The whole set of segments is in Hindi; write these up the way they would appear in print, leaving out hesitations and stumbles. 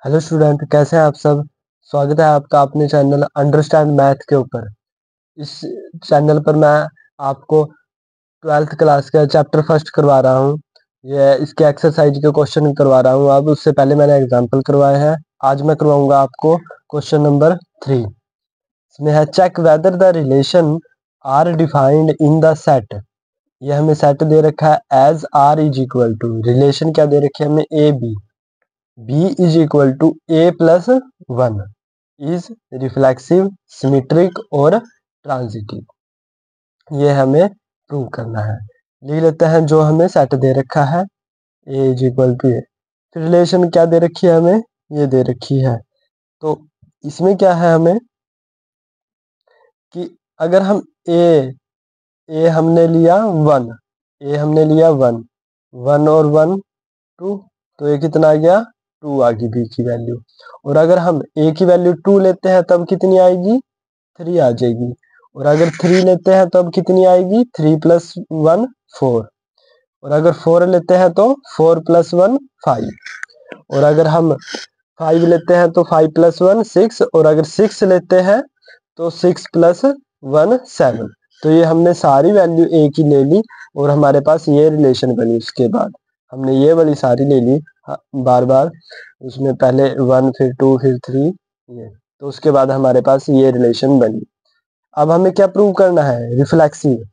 हेलो स्टूडेंट, कैसे हैं आप सब। स्वागत है आपका अपने चैनल अंडरस्टैंड मैथ के ऊपर। इस चैनल पर मैं आपको 12th क्लास का चैप्टर फर्स्ट करवा रहा हूँ। ये इसके एक्सरसाइज के क्वेश्चन करवा रहा हूँ। अब उससे पहले मैंने एग्जाम्पल करवाए हैं। आज मैं करवाऊंगा आपको क्वेश्चन नंबर 3। इसमें है check whether the relation R defined in the set. ये हमें सेट दे रखा है as R is equal to, relation क्या दे रखी है हमें, A B. B is equal to A plus 1 is reflexive, symmetric और transitive। ये हमें प्रूव करना है। लिख लेते हैं जो हमें सेट दे रखा है A is equal to A। फिर रिलेशन क्या दे रखी है हमें, ये दे रखी है। तो इसमें क्या है हमें कि अगर हम A हमने लिया 1, A हमने लिया 1, 1 और 1 2, तो ये कितना आ गया 2 आ गई B की वैल्यू। और अगर हम A की वैल्यू 2 लेते हैं तब कितनी आएगी, 3 आ जाएगी। और अगर 3 लेते हैं तब कितनी आएगी, 3 + 1 4। और अगर 4 लेते हैं तो 4 + 1 5। और अगर हम 5 लेते हैं तो 5 + 1 6। और अगर 6 लेते हैं तो 6 + 1 7। तो ये हमने सारी वैल्यू A की ले ली और हमारे पास ये रिलेशन बनी। उसके बाद हमने ये वाली सारी ले ली बार बार, उसमें पहले 1 फिर 2 फिर 3 ये। तो उसके बाद हमारे पास ये रिलेशन बनी। अब हमें क्या प्रूव करना है, रिफ्लेक्सिव।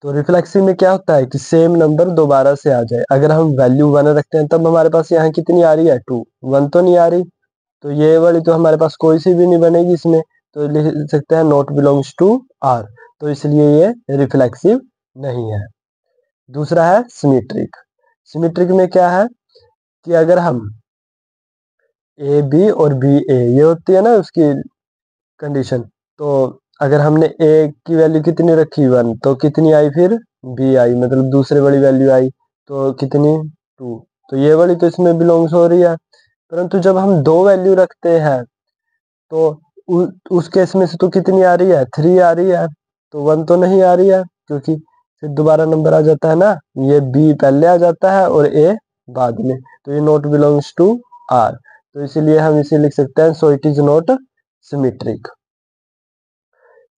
तो रिफ्लेक्सिव में क्या होता है कि सेम नंबर दोबारा से आ जाए। अगर हम वैल्यू 1 रखते हैं तब हमारे पास यहाँ कितनी आ रही है 2, 1 तो नहीं आ रही। तो ये वाली तो हमारे पास कोई सी भी नहीं बनेगी इसमें। तो लिख सकते हैं नॉट बिलोंग्स टू आर। तो इसलिए ये रिफ्लेक्सिव नहीं है। दूसरा है सिमेट्रिक। सिमेट्रिक में क्या है कि अगर हम ए बी और बी ए, ये होती है ना उसकी कंडीशन। तो अगर हमने ए की वैल्यू कितनी रखी 1, तो कितनी आई फिर बी आई, मतलब दूसरे वाली वैल्यू आई तो कितनी 2। तो ये वाली तो इसमें बिलोंग्स हो रही है। परंतु जब हम दो वैल्यू रखते हैं तो उस केस में से तो कितनी आ रही है, 3 आ रही है। तो 1 तो नहीं आ रही है, क्योंकि फिर दोबारा नंबर आ जाता है ना, ये बी पहले आ जाता है और ए बाद में। तो ये नॉट बिलोंग्स टू आर। तो इसीलिए हम इसे लिख सकते हैं so it is not symmetric.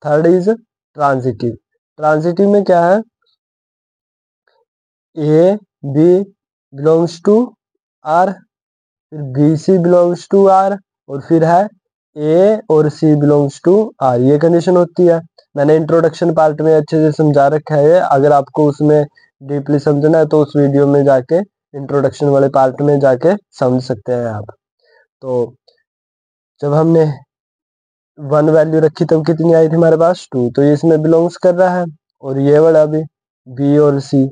Third is transitive. Transitive में क्या है, A B belongs to R, फिर B C belongs to R, और फिर है ए और सी बिलोंग्स टू आर। ये कंडीशन होती है। मैंने इंट्रोडक्शन पार्ट में अच्छे से समझा रखा है। अगर आपको उसमें डीपली समझना है तो उस वीडियो में जाके, इंट्रोडक्शन वाले पार्ट में जाके समझ सकते हैं आप। तो जब हमने 1 वैल्यू रखी तब कितनी आई थी हमारे पास 2, तो ये इसमें बिलोंग्स कर रहा है। और ये वाला भी बी और सी,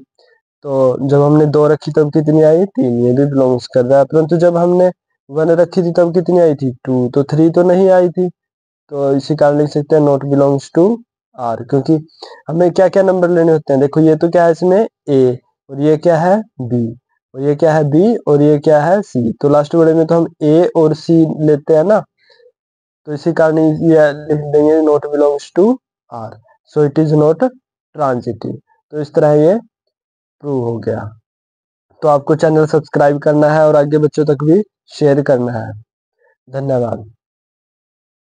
तो जब हमने 2 रखी तब कितनी आई 3, ये भी बिलोंग्स कर रहा है। परंतु जब हमने 1 रखी थी तब कितनी आई थी 2, तो 3 तो नहीं आई थी। तो इसी कारण लिख सकते हैं नॉट बिलोंग्स टू आर। क्योंकि हमें क्या क्या नंबर लेने होते हैं, देखो ये तो क्या है इसमें ए, और ये क्या है बी, और ये क्या है बी, और ये क्या है सी। तो लास्ट वाले में तो हम ए और सी लेते हैं ना, तो इसी कारण ये लिख देंगे not belongs to R, so it is not transitive. तो इस तरह ये प्रूव हो गया। तो आपको चैनल सब्सक्राइब करना है और आगे बच्चों तक भी शेयर करना है। धन्यवाद।